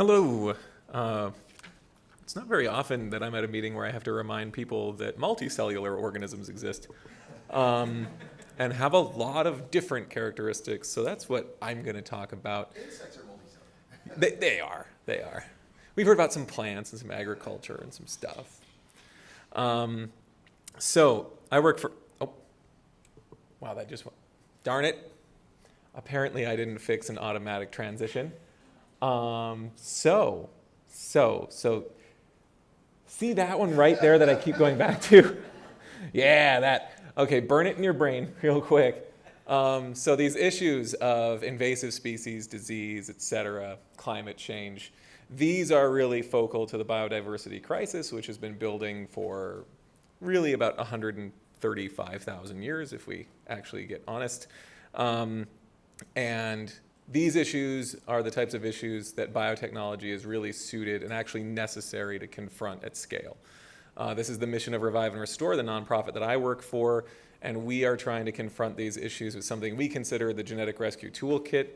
Hello. It's not very often that I'm at a meeting where I have to remind people that multicellular organisms exist and have a lot of different characteristics. So that's what I'm going to talk about. Insects are multicellular. They are. They are. We've heard about some plants and some agriculture and some stuff. So I work for. Oh, wow! That just went. Darn it! Apparently, I didn't fix an automatic transition. So, see that one right there that I keep going back to? Yeah, that. Okay, burn it in your brain real quick. So these issues of invasive species, disease, etc., climate change, these are really focal to the biodiversity crisis, which has been building for really about 135,000 years, if we actually get honest. And these issues are the types of issues that biotechnology is really suited and actually necessary to confront at scale. This is the mission of Revive and Restore, the nonprofit that I work for, and we are trying to confront these issues with something we consider the Genetic Rescue Toolkit.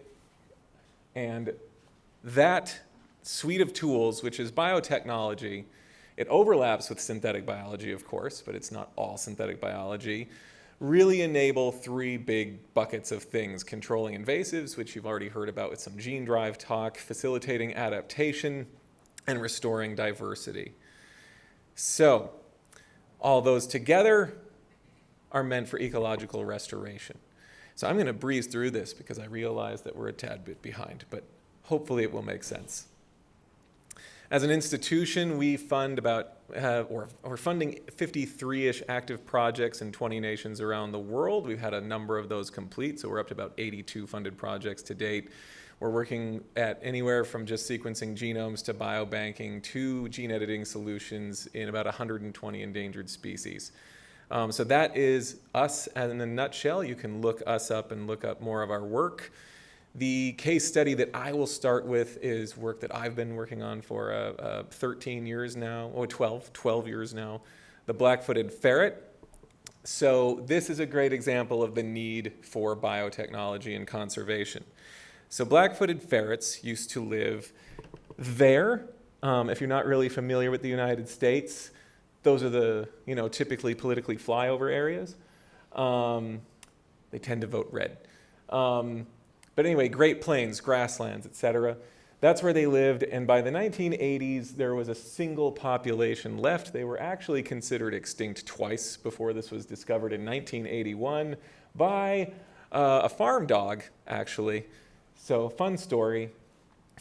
And that suite of tools, which is biotechnology, it overlaps with synthetic biology, of course, but it's not all synthetic biology, really enable three big buckets of things: controlling invasives, which you've already heard about with some gene drive talk, facilitating adaptation, and restoring diversity. So all those together are meant for ecological restoration. So I'm going to breeze through this because I realize that we're a tad bit behind, but hopefully it will make sense. As an institution, we fund we're funding 53-ish active projects in 20 nations around the world. We've had a number of those complete, so we're up to about 82 funded projects to date. We're working at anywhere from just sequencing genomes to biobanking to gene editing solutions in about 120 endangered species. So that is us in a nutshell. You can look us up and look up more of our work. The case study that I will start with is work that I've been working on for 13 years now, or 12 years now, the black-footed ferret. So this is a great example of the need for biotechnology and conservation. So black-footed ferrets used to live there. If you're not really familiar with the United States, those are the typically politically flyover areas. They tend to vote red. But anyway, Great Plains, grasslands, etc. That's where they lived, and by the 1980s, there was a single population left. They were actually considered extinct twice before this was discovered in 1981 by a farm dog, actually. So, fun story.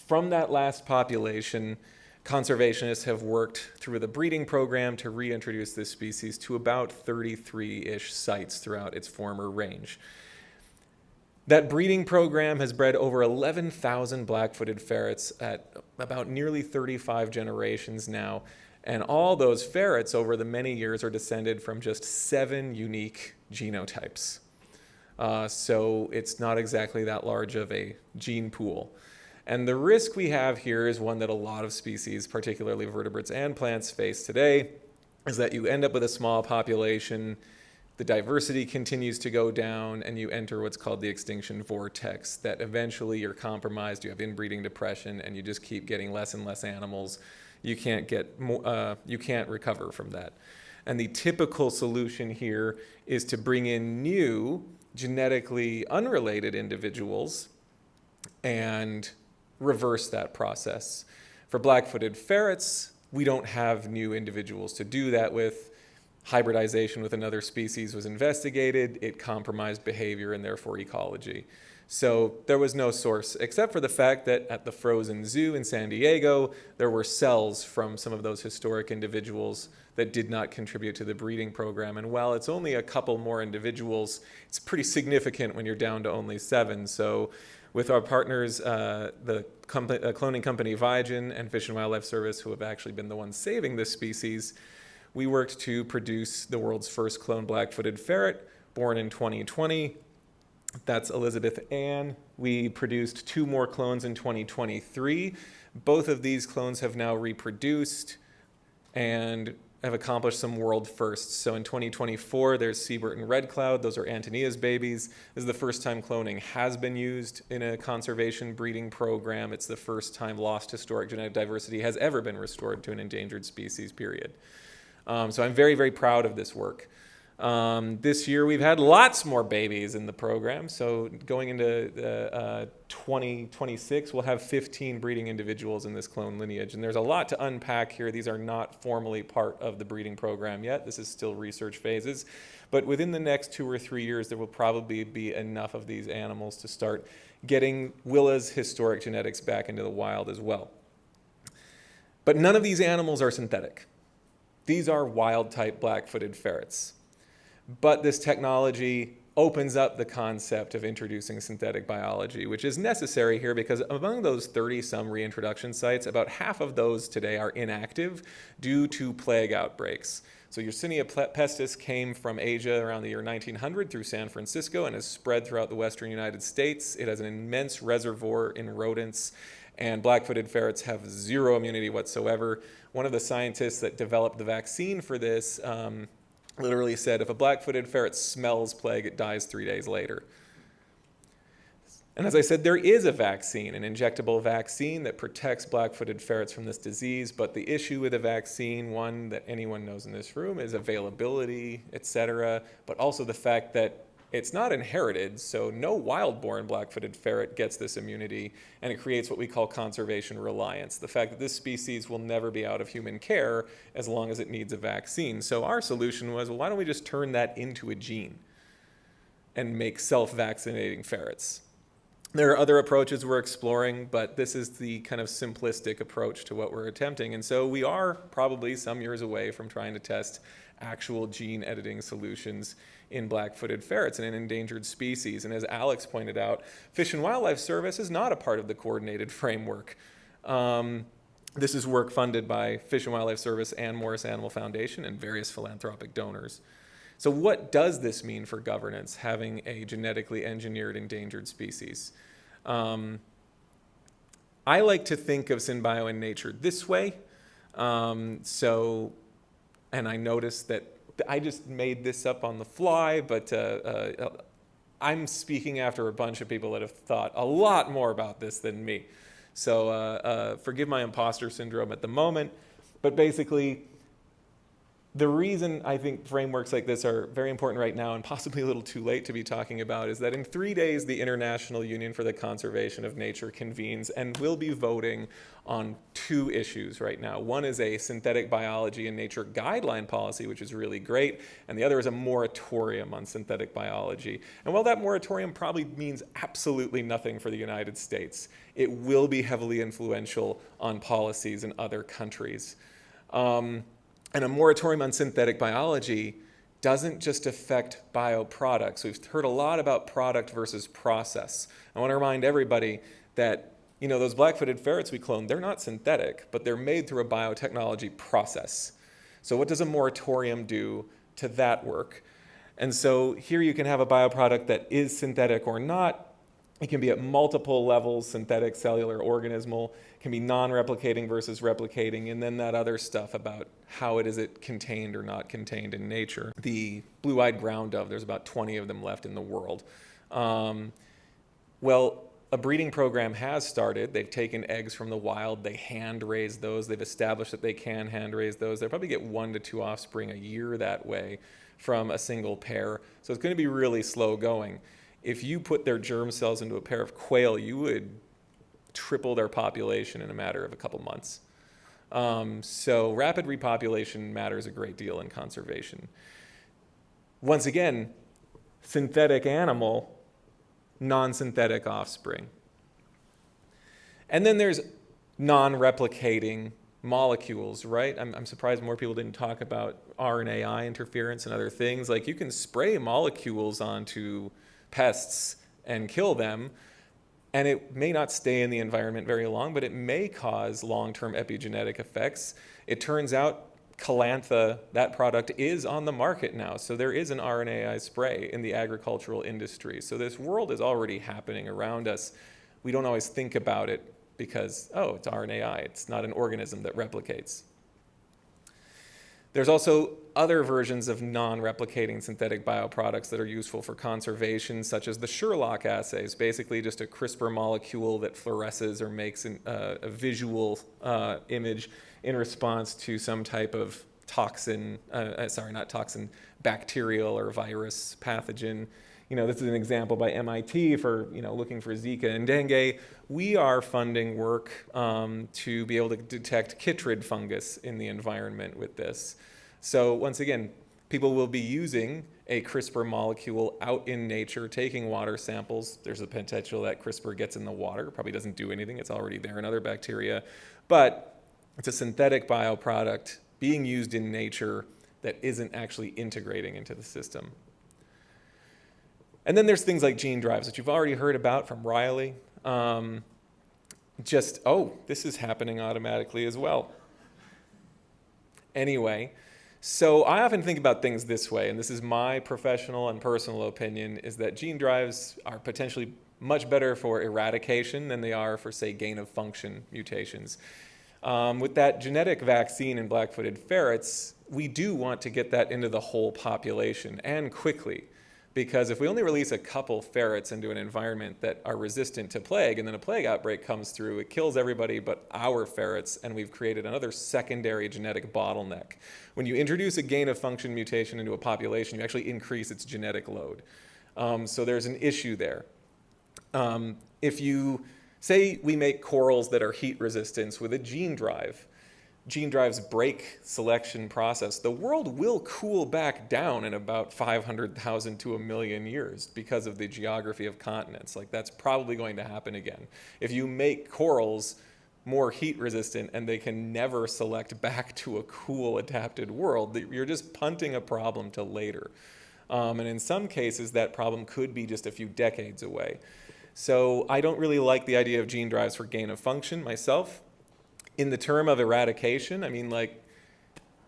From that last population, conservationists have worked through the breeding program to reintroduce this species to about 33-ish sites throughout its former range. That breeding program has bred over 11,000 black-footed ferrets at about nearly 35 generations now, and all those ferrets over the many years are descended from just 7 unique genotypes. So it's not exactly that large of a gene pool. And the risk we have here is one that a lot of species, particularly vertebrates and plants, face today, is that you end up with a small population, the diversity continues to go down, and you enter what's called the extinction vortex, that eventually you're compromised, you have inbreeding depression, and you just keep getting less and less animals. You can't recover from that. And the typical solution here is to bring in new, genetically unrelated individuals and reverse that process. For black-footed ferrets, we don't have new individuals to do that with. Hybridization with another species was investigated. It compromised behavior and therefore ecology. So there was no source, except for the fact that at the frozen zoo in San Diego, there were cells from some of those historic individuals that did not contribute to the breeding program. And while it's only a couple more individuals, it's pretty significant when you're down to only 7. So with our partners, the cloning company Viagen and Fish and Wildlife Service, who have actually been the ones saving this species, we worked to produce the world's first cloned black-footed ferret, born in 2020. That's Elizabeth Ann. We produced 2 more clones in 2023. Both of these clones have now reproduced, and have accomplished some world firsts. So in 2024, there's Seabird and Red Cloud. Those are Antonia's babies. This is the first time cloning has been used in a conservation breeding program. It's the first time lost historic genetic diversity has ever been restored to an endangered species, period. So I'm very, very proud of this work. This year, we've had lots more babies in the program. So going into 2026, we'll have 15 breeding individuals in this clone lineage. And there's a lot to unpack here. These are not formally part of the breeding program yet. This is still research phases. But within the next 2 or 3 years, there will probably be enough of these animals to start getting Willa's historic genetics back into the wild as well. But none of these animals are synthetic. These are wild-type black-footed ferrets. But this technology opens up the concept of introducing synthetic biology, which is necessary here because among those 30-some reintroduction sites, about half of those today are inactive due to plague outbreaks. So Yersinia pestis came from Asia around the year 1900 through San Francisco and has spread throughout the western United States. It has an immense reservoir in rodents, and black-footed ferrets have zero immunity whatsoever. One of the scientists that developed the vaccine for this literally said, if a black-footed ferret smells plague, it dies 3 days later. And as I said, there is a vaccine, an injectable vaccine that protects black-footed ferrets from this disease, but the issue with a vaccine, one that anyone knows in this room, is availability, etc., but also the fact that it's not inherited, so no wild-born black-footed ferret gets this immunity, and it creates what we call conservation reliance, the fact that this species will never be out of human care as long as it needs a vaccine. So our solution was, well, why don't we just turn that into a gene and make self-vaccinating ferrets? There are other approaches we're exploring, but this is the kind of simplistic approach to what we're attempting. And so we are probably some years away from trying to test actual gene editing solutions in black-footed ferrets in an endangered species. And as Alex pointed out, Fish and Wildlife Service is not a part of the coordinated framework. This is work funded by Fish and Wildlife Service and Morris Animal Foundation and various philanthropic donors. So what does this mean for governance, having a genetically engineered endangered species? I like to think of synbio in nature this way. And I noticed that I just made this up on the fly, but I'm speaking after a bunch of people that have thought a lot more about this than me. So forgive my imposter syndrome at the moment, but basically, the reason I think frameworks like this are very important right now and possibly a little too late to be talking about is that in 3 days, the International Union for the Conservation of Nature convenes and will be voting on 2 issues right now. One is a synthetic biology and nature guideline policy, which is really great, and the other is a moratorium on synthetic biology. And while that moratorium probably means absolutely nothing for the United States, it will be heavily influential on policies in other countries. And a moratorium on synthetic biology doesn't just affect bioproducts. We've heard a lot about product versus process. I want to remind everybody that, those black-footed ferrets we clone, they're not synthetic, but they're made through a biotechnology process. So what does a moratorium do to that work? And so here you can have a bioproduct that is synthetic or not. It can be at multiple levels, synthetic, cellular, organismal. It can be non-replicating versus replicating, and then that other stuff about how is it contained or not contained in nature. The blue-eyed ground dove, there's about 20 of them left in the world. Well, a breeding program has started. They've taken eggs from the wild. They hand-raise those. They've established that they can hand-raise those. They'll probably get 1 to 2 offspring a year that way from a single pair. So it's going to be really slow going. If you put their germ cells into a pair of quail, you would triple their population in a matter of a couple months. So rapid repopulation matters a great deal in conservation. Once again, synthetic animal, non-synthetic offspring. And then there's non-replicating molecules, right? I'm surprised more people didn't talk about RNAi interference and other things. Like you can spray molecules onto pests and kill them, and it may not stay in the environment very long, but it may cause long-term epigenetic effects. It turns out Calantha, that product, is on the market now. So there is an RNAi spray in the agricultural industry. So this world is already happening around us. We don't always think about it because, oh, it's RNAi. It's not an organism that replicates. There's also other versions of non-replicating synthetic bioproducts that are useful for conservation, such as the Sherlock assays, basically just a CRISPR molecule that fluoresces or makes a visual image in response to some type of toxin, not toxin, bacterial or virus pathogen. This is an example by MIT for, looking for Zika and dengue. We are funding work to be able to detect chytrid fungus in the environment with this. So once again, people will be using a CRISPR molecule out in nature, taking water samples. There's a potential that CRISPR gets in the water. Probably doesn't do anything. It's already there in other bacteria. But it's a synthetic bioproduct being used in nature that isn't actually integrating into the system. And then there's things like gene drives, which you've already heard about from Riley. This is happening automatically as well. Anyway, so I often think about things this way, and this is my professional and personal opinion, is that gene drives are potentially much better for eradication than they are for, say, gain-of-function mutations. With that genetic vaccine in black-footed ferrets, we do want to get that into the whole population, and quickly. Because if we only release a couple ferrets into an environment that are resistant to plague, and then a plague outbreak comes through, it kills everybody but our ferrets, and we've created another secondary genetic bottleneck. When you introduce a gain-of-function mutation into a population, you actually increase its genetic load. So there's an issue there. If you say we make corals that are heat resistant with a gene drives break selection process, the world will cool back down in about 500,000 to 1 million years because of the geography of continents. Like, that's probably going to happen again. If you make corals more heat resistant and they can never select back to a cool adapted world, you're just punting a problem to later. And in some cases, that problem could be just a few decades away. So I don't really like the idea of gene drives for gain of function myself. In the term of eradication,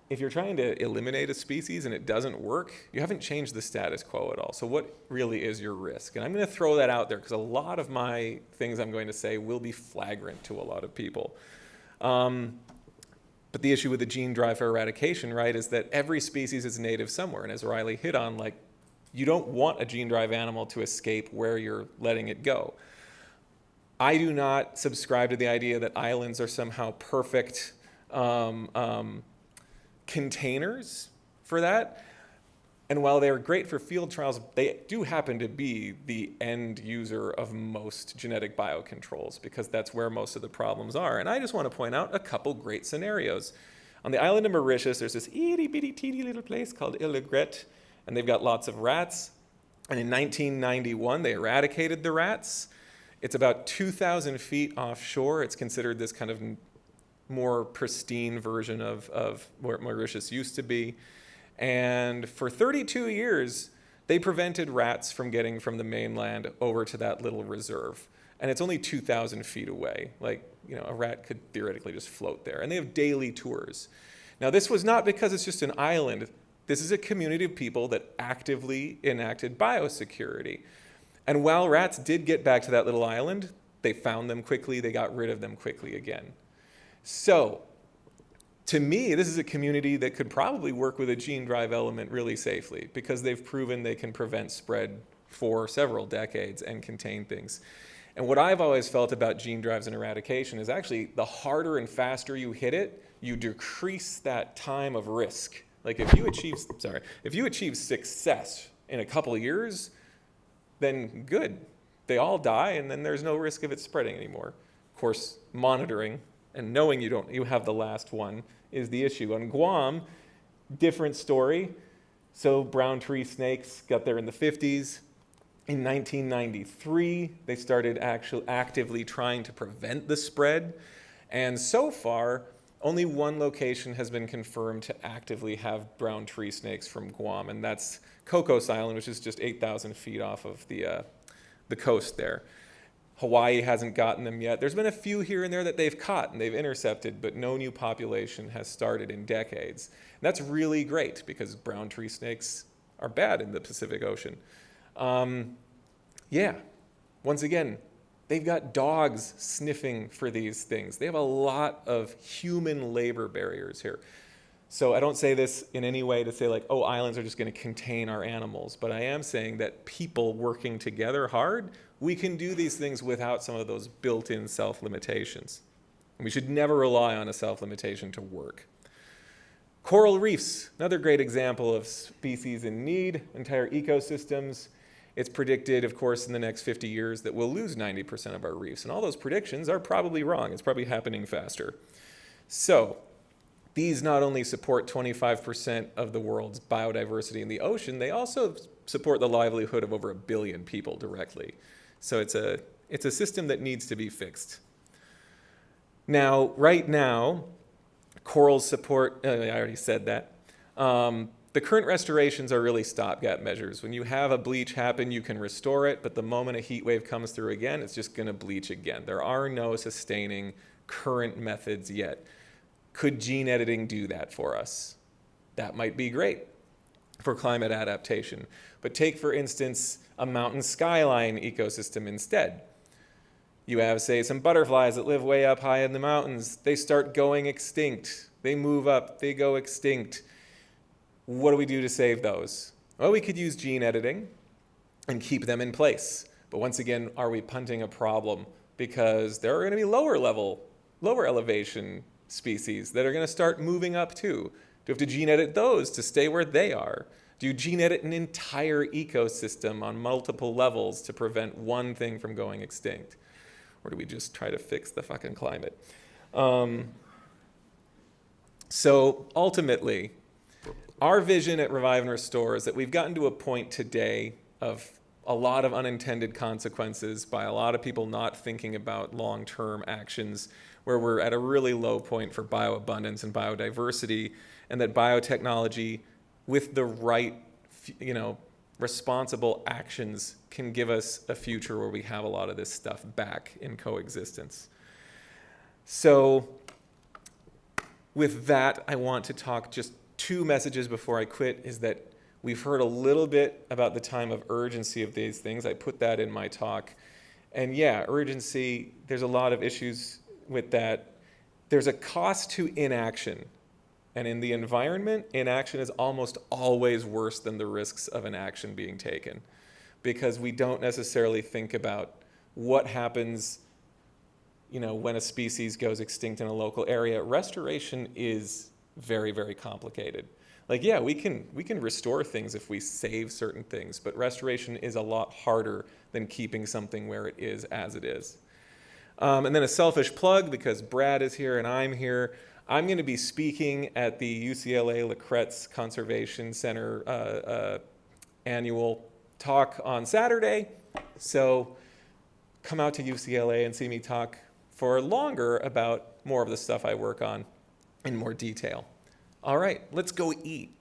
if you're trying to eliminate a species and it doesn't work, you haven't changed the status quo at all. So what really is your risk? And I'm going to throw that out there because a lot of my things I'm going to say will be flagrant to a lot of people. But the issue with the gene drive for eradication, right, is that every species is native somewhere. And as Riley hit on, you don't want a gene drive animal to escape where you're letting it go. I do not subscribe to the idea that islands are somehow perfect containers for that. And while they're great for field trials, they do happen to be the end user of most genetic biocontrols because that's where most of the problems are. And I just want to point out a couple great scenarios. On the island of Mauritius, there's this itty-bitty, teeny little place called Ile de Gret, and they've got lots of rats. And in 1991, they eradicated the rats. It's about 2,000 feet offshore. It's considered this kind of more pristine version of where Mauritius used to be. And for 32 years, they prevented rats from getting from the mainland over to that little reserve. And it's only 2,000 feet away. A rat could theoretically just float there. And they have daily tours. Now, this was not because it's just an island. This is a community of people that actively enacted biosecurity. And while rats did get back to that little island, they found them quickly, they got rid of them quickly again. So, to me, this is a community that could probably work with a gene drive element really safely because they've proven they can prevent spread for several decades and contain things. And what I've always felt about gene drives and eradication is actually the harder and faster you hit it, you decrease that time of risk. If you achieve success in a couple of years, then good. They all die, and then there's no risk of it spreading anymore. Of course, monitoring and knowing you have the last one is the issue. On Guam, different story. So brown tree snakes got there in the 50s. In 1993, they started actively trying to prevent the spread. And so far, only one location has been confirmed to actively have brown tree snakes from Guam, and that's Cocos Island, which is just 8,000 feet off of the coast there. Hawaii hasn't gotten them yet. There's been a few here and there that they've caught and they've intercepted, but no new population has started in decades. And that's really great because brown tree snakes are bad in the Pacific Ocean. Once again, they've got dogs sniffing for these things. They have a lot of human labor barriers here. So I don't say this in any way to say like, oh, islands are just going to contain our animals, but I am saying that people working together hard, we can do these things without some of those built-in self-limitations. And we should never rely on a self-limitation to work. Coral reefs, another great example of species in need, entire ecosystems. It's predicted, of course, in the next 50 years that we'll lose 90% of our reefs. And all those predictions are probably wrong. It's probably happening faster. So these not only support 25% of the world's biodiversity in the ocean, they also support the livelihood of over 1 billion people directly. So it's a system that needs to be fixed. Now, right now, corals support, I already said that. The current restorations are really stopgap measures. When you have a bleach happen, you can restore it, but the moment a heat wave comes through again, it's just going to bleach again. There are no sustaining current methods yet. Could gene editing do that for us? That might be great for climate adaptation. But take, for instance, a mountain skyline ecosystem instead. You have, say, some butterflies that live way up high in the mountains. They start going extinct. They move up, they go extinct. What do we do to save those? Well, we could use gene editing and keep them in place. But once again, are we punting a problem? Because there are going to be lower elevation species that are going to start moving up too. Do you have to gene edit those to stay where they are? Do you gene edit an entire ecosystem on multiple levels to prevent one thing from going extinct? Or do we just try to fix the fucking climate? So ultimately, our vision at Revive and Restore is that we've gotten to a point today of a lot of unintended consequences by a lot of people not thinking about long-term actions, where we're at a really low point for bioabundance and biodiversity, and that biotechnology, with the right, responsible actions, can give us a future where we have a lot of this stuff back in coexistence. So with that, I want to talk just 2 messages before I quit, is that we've heard a little bit about the time of urgency of these things. I put that in my talk. And yeah, urgency, there's a lot of issues with that. There's a cost to inaction. And in the environment, inaction is almost always worse than the risks of an action being taken, because we don't necessarily think about what happens when a species goes extinct in a local area. Restoration is very, very complicated. Like, yeah, we can restore things if we save certain things, but restoration is a lot harder than keeping something where it is as it is. And then a selfish plug, because Brad is here and I'm here. I'm going to be speaking at the UCLA Lacretz Conservation Center annual talk on Saturday. So come out to UCLA and see me talk for longer about more of the stuff I work on in more detail. All right, let's go eat.